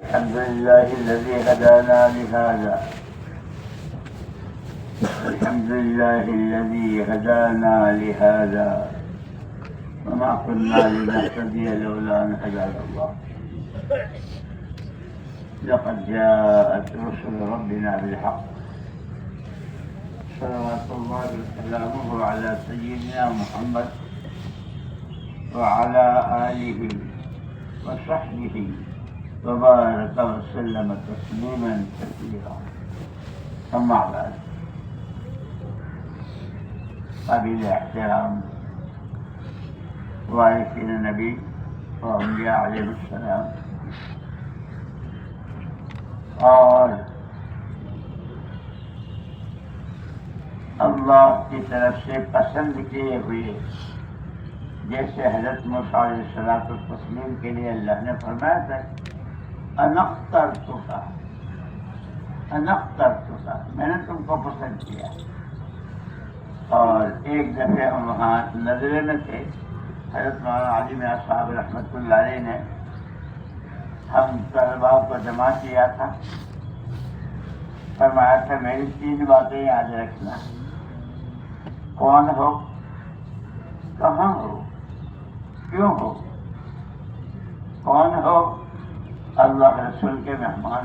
الحمد لله الذي هدانا لهذا الحمد لله الذي هدانا لهذا وما كنا لنهتدي لولا أن هدانا الله لقد جاءت رسل ربنا بالحق صلوات الله وسلامه على سيدنا محمد وعلى آله وصحبه وبارك وسلم تسليما كثيرا. أما بعد، قابل احترام وارثین نبی اور انبیاء علیہ السلام اور اللہ کی طرف سے پسند کیے ہوئے، جیسے حضرت موسیٰ علیہ الصلوۃ والتسلیم کے لیے اللہ نے فرمایا تھا انا اخترتک، میں نے تم کو پسند کیا. اور ایک دفعہ ہم وہاں نظرے میں تھے، حضرت مولانا علی میاں صاحب رحمۃ اللہ علیہ نے ہم طلباء کو جمع کیا تھا، فرمایا تھا میری 3 باتیں یاد رکھنا: کون ہو، کہاں ہو، کیوں ہو. کون ہو؟ اللہ رسول کے مہمان.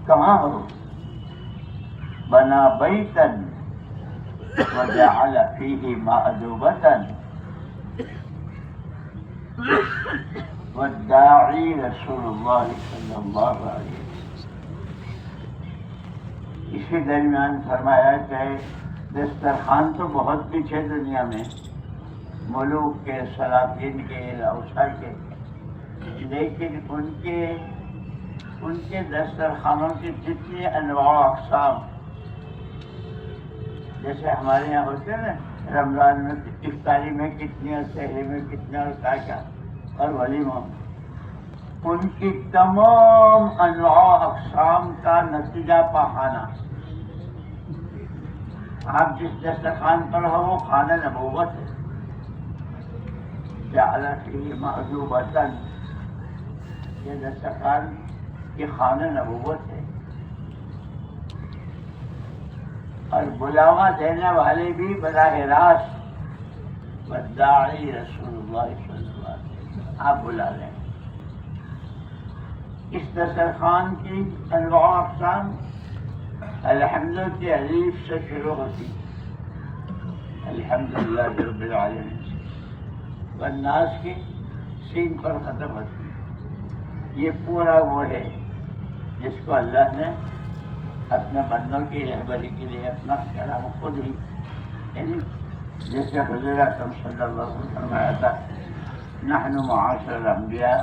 کہاں ہو؟ بنا بیتن وجعل فیہ مأدوبۃ والداعی رسول اللہ صلی اللہ علیہ وسلم. اسی درمیان فرمایا کہ دسترخوان تو بہت پیچھے دنیا میں، ملوک کے، سلاطین کے، اوسار کے، لیکن ان کے دسترخوانوں کی جتنی انواع و اقسام، جیسے ہمارے یہاں ہوتے ہیں نا رمضان میں افطاری میں کتنی اور سحری میں کتنے اور کیا اور ولیمہ، ان کی تمام انواع و اقسام کا نتیجہ پاخانہ. آپ جس دسترخوان پر ہو وہ خانہ نبوت ہے. جعل فیہ مأدوبۃ، یہ دسترخوان کی خانہ نبوت ہے. اور بلاوا دینے والے بھی براہ راست والداعی رسول اللہ صلی اللہ علیہ وسلم، آپ بلا لیں. اس دسترخوان کی انواع و اقسام الحمد کی الف سے شروع ہوتی، الحمدللہ رب العالمین، والناس کی سین پر ختم ہوتی. یہ پورا وہ ہے جس کو اللہ نے اپنے بندوں کی رہبری کے لیے اپنا کلام خود ہی، یعنی جیسے حضور اکرم صلی اللہ علیہ وسلم فرمایا تھا نحن معاشر الانبیاء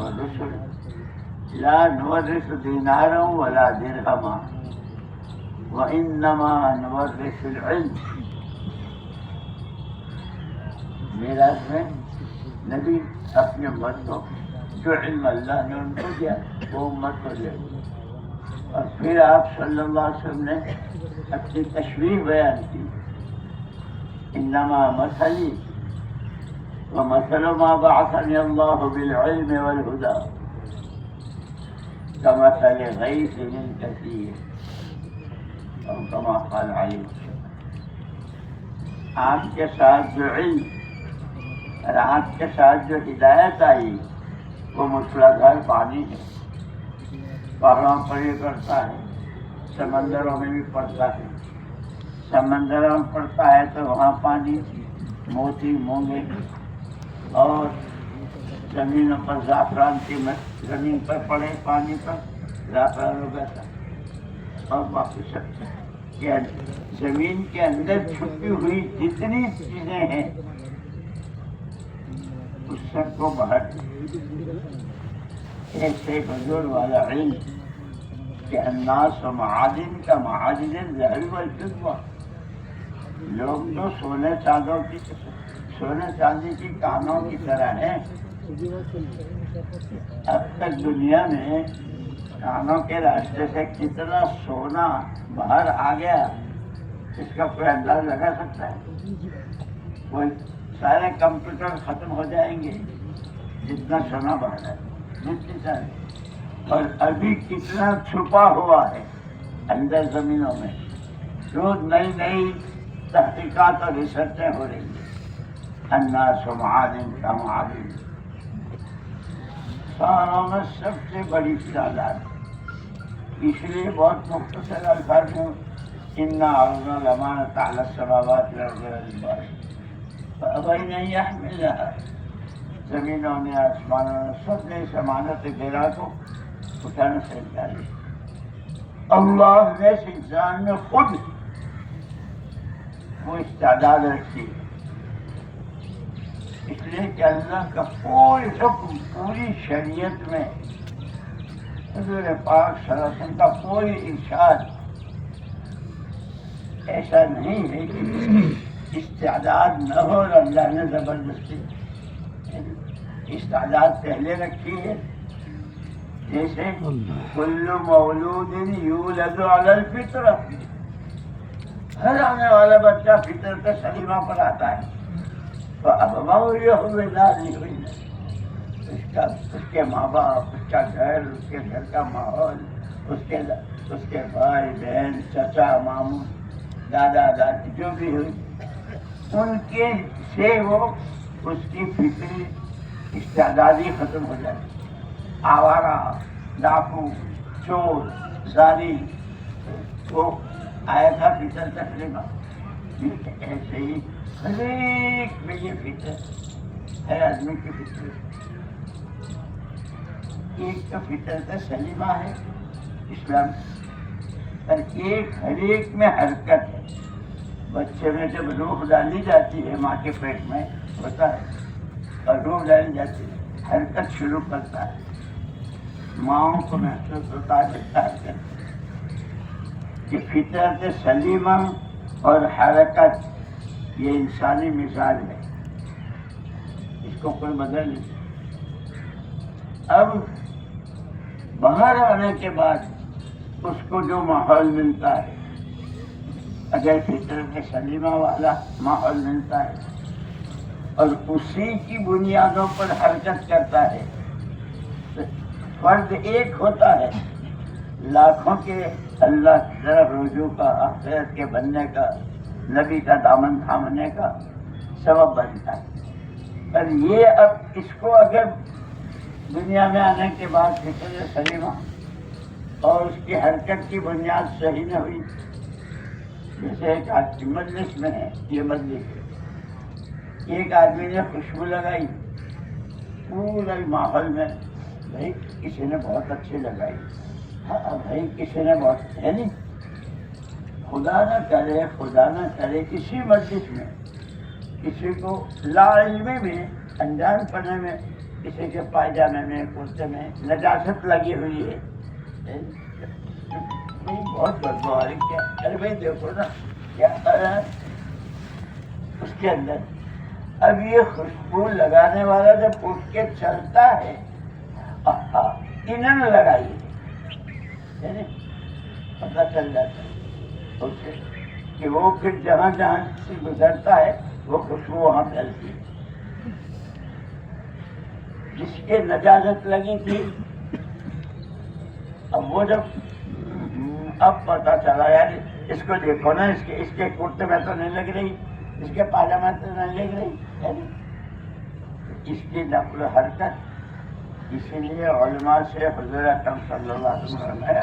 والرسل لا نورث دینارا ولا درہما وانما نورث العلم. میراث میں نبی اپنی امت کو جو علم اللہ نے ان کو دیا وہ امت کو دیا. اور پھر آپ صلی اللہ علیہ وسلم نے اپنی تشریح بیان کی، انما مثلی ومثل ما بعثنی اللہ بالعلم والہدی کمثل غیث کثیر اور کما قال علیہ وسلم. آپ کے ساتھ جو علم اور آپ کے ساتھ جو ہدایت آئی وہ مصلحدھار پانی ہے. پہاڑوں پر بھی پڑتا ہے، سمندروں میں بھی پڑتا ہے. سمندروں میں پڑتا ہے تو وہاں پانی موتی، مونگے اور زمینوں پر زعفران کی زمین پر پڑے پانی پر زعفران ہو گیا تھا. اور باقی سب زمین کے اندر چھپی ہوئی جتنی چیزیں ہیں اس سب کو باہر ایسے حضور والا علم کہ الناس و معادن کا معادن الذهب والفضة. لوگ تو سونے چاندی کی کانوں کی طرح ہیں. اب تک دنیا میں کانوں کے راستے سے کتنا سونا باہر آ گیا اس کا کوئی انداز لگا سکتا ہے؟ کوئی سارے کمپیوٹر ختم ہو جائیں گے، جتنا سونا بڑھ رہا ہے جتنی سارے، اور ابھی کتنا چھپا ہوا ہے اندر زمینوں میں، روز نئی نئی تحقیقات اور ریسرچیں ہو رہی ہیں۔ الناس معادن کا معادن، ساروں میں سب سے بڑی تعداد، اس لیے بہت مختصر الفاظ میں انا عرضنا الامانۃ علی السماوات والارض والجبال فابین ان یحملنها، زمینوں نے آسمانوں نے سب نے اس امانت گرا کو اٹھانے سے انکار کیا۔ اللہ نے اس انسان میں خود وہ استعداد رکھی، اس لیے کہ اللہ کا کوئی حکم پوری شریعت میں، حضور پاک صلی اللہ علیہ وسلم کا کوئی ارشاد ایسا نہیں ہے کہ استعداد نہ ہو اور اللہ نے زبردستی استعداد پہلے رکھی ہے۔ جیسے کل مولود یولد علی الفطرۃ، ہر آنے والا بچہ فطرت سلیمہ پر آتا ہے، تو ابواہ یحودانہ، اس کے ماں باپ، اس کا گھر، اس کے گھر کا ماحول، اس کے بھائی بہن، چچا ماموں، دادا دادی جو بھی ہوئی، ان کے سے وہ اس کی فطری استعدادی ختم ہو جاتی۔ آوارہ، ڈاکو، چور، زانی، وہ آیا تھا فطر تسلیمہ، ایسے ہی ہر ایک میں یہ فطر ہے، آدمی کی فطر ایک تو فطرت سلیمہ ہے اسلام، اور ایک ہر ایک میں حرکت ہے۔ بچے میں جب روح ڈالی جاتی ہے ماں کے پیٹ میں ہوتا ہے، اور روح ڈالی جاتی ہے حرکت شروع کرتا ہے، ماؤں کو محسوس ہوتا ہے کہ فطرت سلیمہ اور حرکت یہ انسانی مزاج ہے، اس کو کوئی بدل نہیں۔ اب باہر آنے کے بعد اس کو جو ماحول ملتا ہے، اگر فطرت سلیمہ والا ماحول ملتا ہے اور اسی کی بنیادوں پر حرکت کرتا ہے، تو فرد ایک ہوتا ہے، لاکھوں کے اللہ کی طرف رجوع کا، آخرت کے بننے کا، نبی کا دامن تھامنے کا سبب بنتا ہے۔ پر یہ اب اس کو اگر دنیا میں آنے کے بعد فطرت سلیمہ اور اس کی حرکت کی بنیاد صحیح نہ ہوئی، جیسے ایک آدمی مجلس میں ہے، یہ مجلس ہے، ایک آدمی نے خوشبو لگائی پورے ماحول میں، بھائی کسی نے بہت اچھی لگائی، ہاں بھائی کسی نے بہت، ہے نہیں، خدا نہ کرے کسی مجلس میں کسی کو لا علمی میں، انجان پڑھنے میں، کسی کے پائجامے میں، کرتے میں نجاست لگی ہوئی ہے، بہت بدبو آ رہی، کیا ارے بھائی دیکھو نا کیا اس کے اندر۔ اب یہ خوشبو لگانے والا جب اٹھ کے چلتا ہے، انہوں نے لگائی ہے، پتہ چل جاتا ہے اسے کہ وہ پھر جہاں جہاں سے گزرتا ہے وہ خوشبو وہاں پھیلتی ہے۔ جس کے نجازت لگی تھی، اب وہ جب اب پتا چلا یار اس کو دیکھو نا، اس کے کرتے میں تو نہیں لگ رہی، اس کے پاجامہ تو نہیں لگ رہی، اس کی نقل و حرکت۔ اسی لیے علماء سے حضور اکرم صلی اللہ علیہ وسلم نے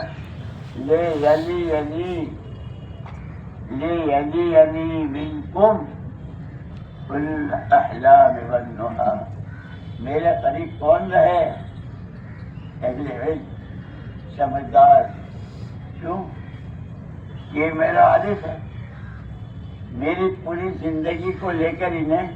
لِيَلِيَنِي مِنْكُمْ أُولُو الْأَحْلَامِ وَالنُّهَىٰ، میرے قریب کون رہے؟ اہل علم، سمجھدار۔ کیوں؟ یہ میرا عادت ہے، میری پوری زندگی کو لے کر انہیں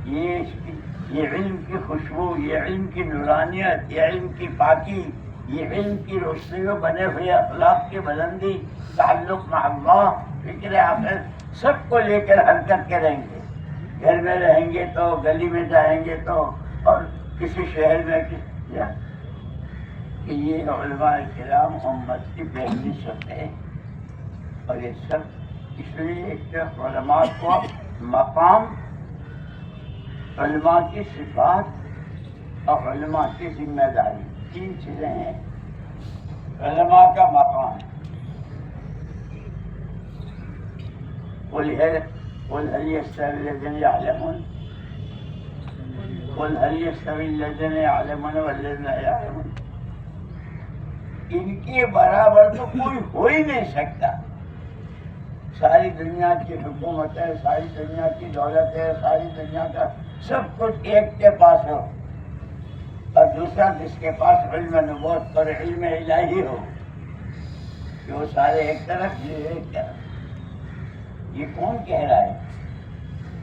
یہ علم کی خوشبو، یہ علم کی نورانیت، یہ علم کی پاکی، یہ علم کی روشنیوں بنے ہوئے اخلاق کی بلندی، تعلق مع اللہ، فکر آخرت، سب کو لے کر حرکت کریں گے۔ گھر میں رہیں گے تو، گلی میں جائیں گے تو، اور کسی شہر میں کہ یہ علماء کرام امت کی پہلی شب ہے، اور یہ سب اس لیے کہ علماء کو مقام علماء کی صفات اور علماء کی ذمہ داری، تین چیزیں ہیں۔ علماء کا مقام، قل هل يستوي الذين يعلمون قل هل يستوي الذين يعلمون والذين لا يعلمون، ان کے برابر تو کوئی ہو ہی نہیں سکتا۔ ساری دنیا کی حکومت ہے، ساری دنیا کی دولت ہے، ساری دنیا کا سب کچھ ایک کے پاس ہو، اور دوسرا جس کے پاس علم نبوت پر علم الہی ہو کہ وہ سارے ایک طرف، یہ ایک طرف۔ یہ کون کہہ رہا ہے؟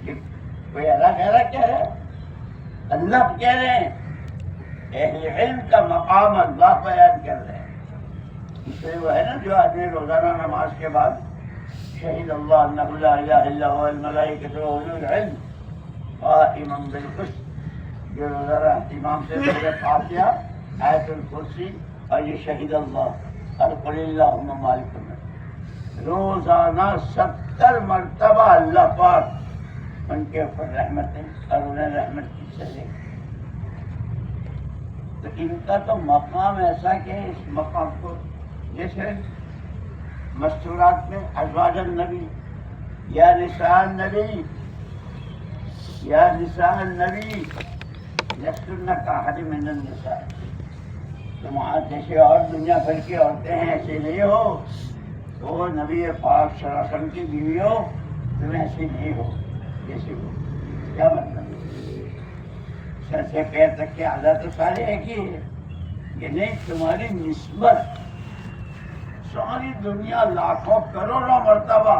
یہ کوئی الگ الگ کہہ رہا ہے؟ اللہ کہہ رہے ہیں، اہل علم کا مقام اللہ بیان کر رہے ہیں۔ اس لیے وہ ہے نا جو آدمی روزانہ نماز کے بعد شہید اللہ انہ لا الہ الا هو الملائکۃ واولو العلم قائما بالقسط، جو روزانہ امام سے پہلے فاتحہ، آیت الکرسی اور یہ شہید اللہ اور قل اللہم مالک الملک، روزانہ 70 مرتبہ اللہ پاک ان کے اوپر رحمتیں اور انہیں رحمت کی سزا۔ تو ان کا تو مقام ایسا کہ اس مقام کو جیسے مستورات میں ازواج النبی یا نساء النبی یا نساء النبی لستن کاحد من النساء، تم آج جیسے اور دنیا بھر کی عورتیں ہیں ایسے نہیں ہو، وہ نبی پاک صلی اللہ علیہ وسلم کی بیوی ہو، تم ایسے نہیں ہو جیسے ہو۔ کیا مطلب؟ سر سے پیر تک کے اعلیٰ تو سارے ایک ہی ہے، یہ نہیں تمہاری نسبت ساری دنیا لاکھوں کروڑوں مرتبہ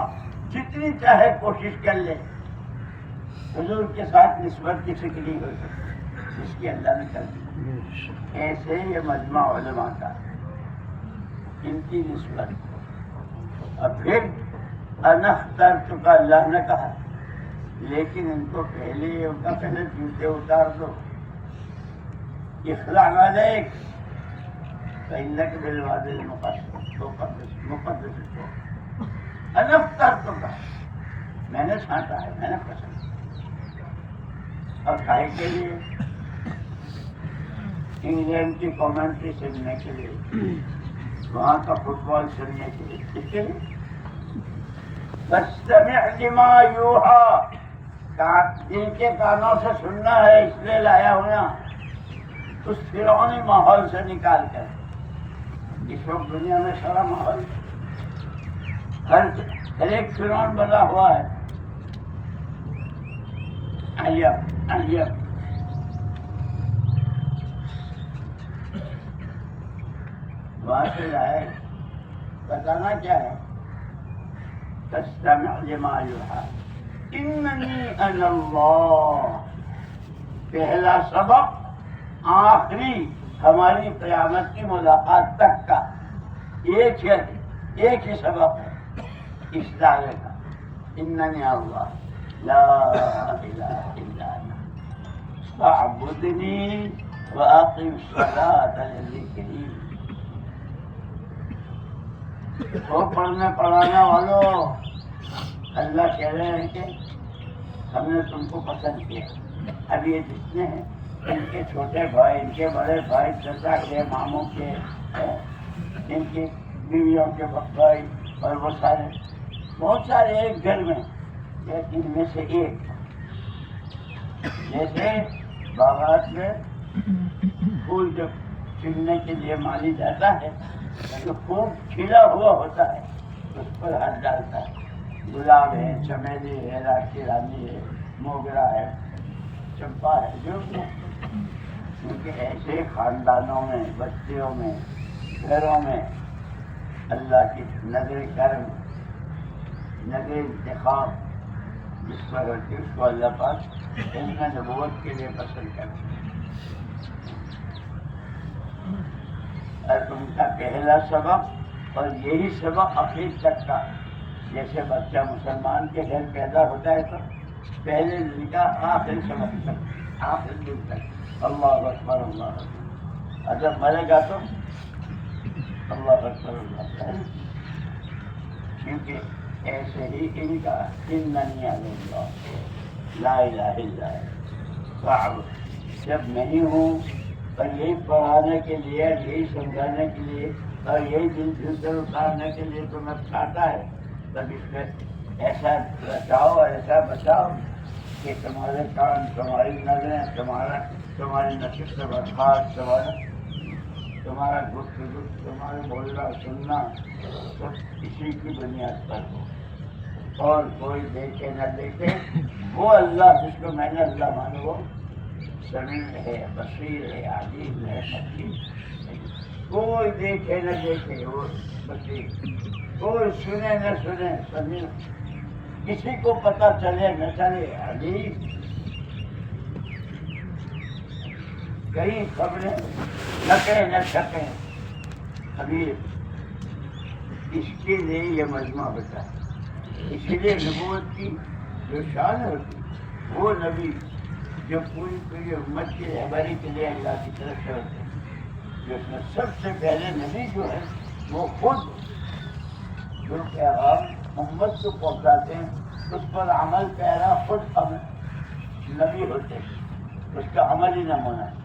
جتنی چاہے کوشش کر لے حضور کے ساتھ نسبت کی فکر نہیں ہو سکتی، جس کی اللہ نے کر دی۔ ایسے یہ مجمع علماء کا ان کی نسبت، اور پھر انا اخترتک اللہ نے کہا، لیکن ان کو پہلے ان کا پہلے جوتے اتار دو، اخلع علیک فإنک بالوادی المقدس کو انا اخترتک، میں نے چھانٹا ہے، میں نے پسند، اور کھائے کے لیے انگلینڈ کی کامنٹری سننے کے لیے، وہاں کا فٹ بال سننے کے لیے، اس کے لیے فاستمع لما یوحی، دل کے کانوں سے سننا ہے، اس لیے لایا ہوا اس فرعونی ماحول سے نکال کر۔ اس وقت دنیا میں سارا ماحول ہر ایک فرعون بنا ہوا ہے، عجب وہاں سے لائے، بتانا کیا ہے؟ فاستمع لما یوحی اننی انا اللہ، پہلا سبق آخری ہماری قیامت کی ملاقات تک کا ایک ہی سبق ہے اس دعوے کا، اننی اللہ لا الہ الا انا فاعبدنی واقم الصلاۃ لذکری۔ وہ پڑھنے پڑھانے والوں، اللہ کہہ رہے ہیں کہ ہم نے تم کو پسند کیا۔ اب یہ جتنے ہیں، ان کے چھوٹے بھائی، ان کے بڑے بھائی، چچا کے، ماموں کے، ان کی بیویوں کے بھائی، اور وہ سارے بہت سارے ایک گھر میں، ان میں سے ایک، جیسے باغات میں پھول جب چننے کے لیے مالی جاتا ہے تو خوب کھلا ہوا ہوتا ہے، اس پر ہاتھ ڈالتا ہے، گلاب ہے، چمیلی ہے، راشی رانی ہے، موگرا ہے، چمپا ہے، جو کیونکہ ایسے خاندانوں میں، بستیوں میں، گھروں میں اللہ کی نظر کرم، نظر انتخاب جس پر ہوتی ہے، اس کو اللہ پاک علم نبوت کے لیے پسند کرتے ہیں۔ اور ان کا پہلا سبق، اور یہی سبق اخیر تک کا، جیسے بچہ مسلمان کے گھر پیدا ہوتا ہے تو پہلے دن کا آخری سبق تک، آخری دن تک اللہ اکبر اللہ اکبر، اور جب مرے گا تو اللہ اکبر اللہ اکبر، کیونکہ ایسے ہی ان کا اننی اللہ لا الہ الا اللہ، صعب جب نہیں ہوں اور یہی پڑھانے کے لیے، یہی سمجھانے کے لیے اور یہی دل سے اتارنے کے لیے تمہیں کھاتا ہے، تب اس میں ایسا بچاؤ اور ایسا بچاؤ کہ تمہارے کان، تمہاری نظریں، تمہاری نصیب سے برخاست، تمہارا گفتگو، تمہارا بولنا سننا سب اسی کی بنیاد پر ہو، اور کوئی دیکھے نہ دیکھے، وہ اللہ جس کو میں نے اللہ مانو، وہ سمیع ہے، بصیر ہے، علیم ہے، حکیم ہے۔ کوئی دیکھے نہ دیکھے وہ بصیر، کوئی سنے نہ سنے سمیع، کسی کو پتہ چلے نہ چلے علیم، کئی خبریں نکیں نہ چھکیں خبیر۔ اس کے لیے یہ مجمع بتا ہے، اس لیے نبوت کی جو شان ہوتی، وہ نبی جو پوری امت کی رہبری کے لیے اللہ کی طرف سے ہوتے ہیں، جو اس میں سب سے پہلے نبی جو ہے وہ خود جو پیغام امت کو پہنچاتے ہیں اس پر عمل پیرا خود نبی ہوتے ہیں، اس کا عمل ہی نمونہ ہے۔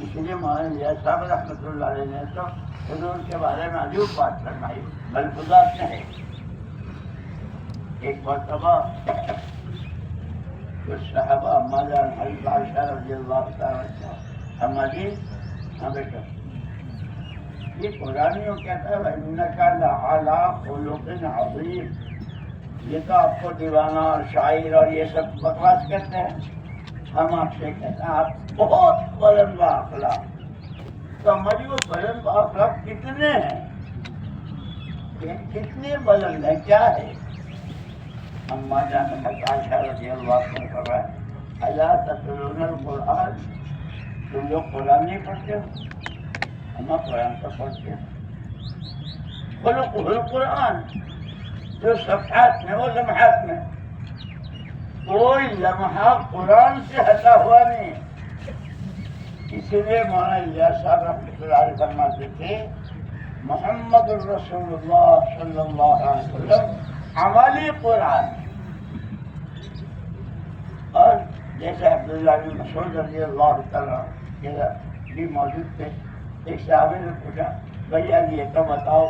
اس لیے مولانا صاحب رحمۃ اللہ علیہ نے تو حضور کے بارے میں عجیب بات فرمائی، ملفوظات میں ہے۔ ایک مرتبہ کچھ صحابہ مولانا حضرت عائشہ رضی اللہ تعالیٰ عنہا ہماری بیٹا یہ قرآنیوں کہتا ہے وَإِنَّكَ لَعَلَىٰ خُلُقٍ عَظِيمٍ، یہ تو آپ کو دیوانہ اور شاعر اور یہ سب بکواس کرتے ہیں، ہم آپ سے کہتے ہیں آپ بہت بلند اخلاق۔ تو ہماری وہ بلند اخلاق کتنے ہیں، کتنے بلند ہیں، کیا ہے؟ اما جان عائشہ رضی اللہ عنہ فرمایا الا تتلون القرآن، تم لوگ قرآن نہیں پڑھتے ہو؟ ہم قرآن تو پڑھتے ہیں۔ خلق القرآن، جو صفحات میں وہ لمحات میں کوئی لمحہ قرآن سے ہٹا ہوا نہیں۔ اسی لیے مولانا الیاس صاحب رحمۃ اللہ علیہ فرماتے تھے محمد الرسول اللہ صلی اللہ علیہ وسلم عملی قرآن۔ اور جیسے عبداللہ بن مسعود رضی اللہ تعالیٰ بھی موجود تھے، ایک صحابی نے پوچھا بھیا یہ تو بتاؤ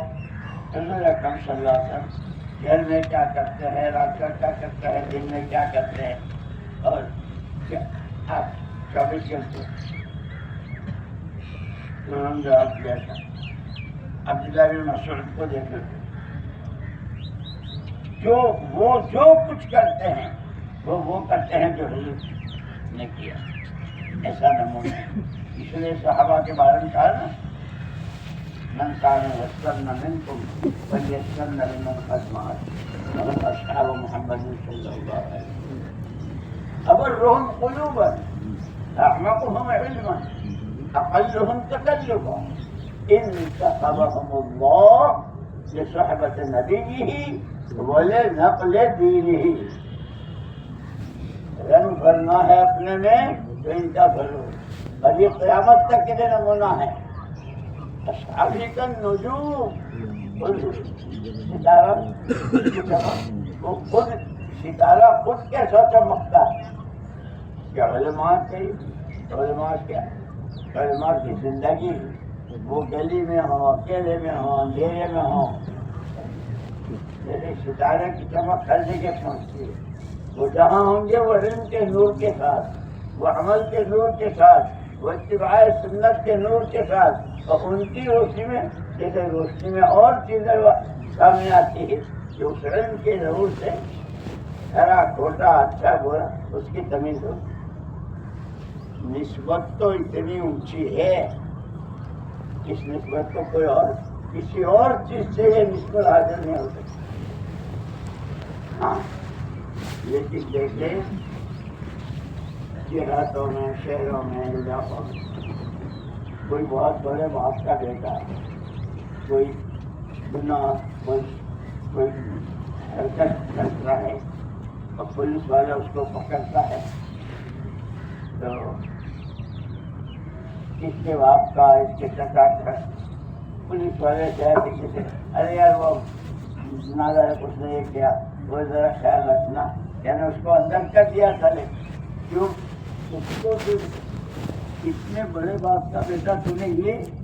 حضور اکرم صلی اللہ علیہ وسلم گھر میں کیا کرتے ہیں، رات کا کیا کرتے ہیں، دن میں کیا کرتے ہیں، اور آپ 24 گھنٹے؟ انہوں نے جواب دیا تھا عبداللہ بن مسعود کو دیکھو، جو کچھ کرتے ہیں وہ کرتے ہیں جو حضور نے کیا، ایسا نمونہ ہے۔ اس لیے صحابہ کے بارے میں کہا نا من كان يستنى منكم فليستنى لمن قد مات ومن اصحاب محمد صلى الله عليه وسلم ابرهم قلوبا اعمقهم علما اقلهم تكلفا انتخبهم الله لصحبة نبيه ولنقل دينه۔ رنگ بھرنا ہے اپنے میں تو ان کا بھرو، اور یہ قیامت تک کے لیے نمونہ ہے۔ اصحابی کا نجوم، ستارہ وہ خود ستارہ خود کیسا چمکتا ہے؟ کیا علماء کیا علماء کی زندگی وہ گلی میں ہو، اکیلے میں ہو، اندھیرے میں ہو، میرے ستارے کی چمک ہر جگہ پہنچتی ہے۔ وہ جہاں ہوں گے وہ علم کے نور کے ساتھ، وہ عمل کے نور کے ساتھ، وہ اتباع سنت کے نور کے ساتھ، اور ان کی روشنی میں جیسے روشنی میں اور چیزیں سامنے آتی ہے کہ اس علم کے نور سے ہرا کھوٹا اچھا برا اس کی تمیز ہو۔ نسبت تو اتنی اونچی ہے، اس نسبت کو کوئی اور کسی اور چیز سے یہ نسبت حاصل نہیں ہو سکتی۔ ہاں لیکن دیکھیں دیہاتوں میں، شہروں میں، علاقوں میں کوئی بہت بڑے باپ کا بیٹا، کوئی گناہ، کوئی حرکت کرتا ہے اور پولیس والا اس کو پکڑتا ہے تو اس کے باپ کا، اس کے چچا کا، پولیس والے کہتے کسی ارے یار وہ ناظر کچھ نہیں کیا، وہ ذرا خیال رکھنا، یعنی اس کو اندر کر دیا تھا، کیوں اس کو اتنے بڑے باپ کا بیٹا تو نے یہ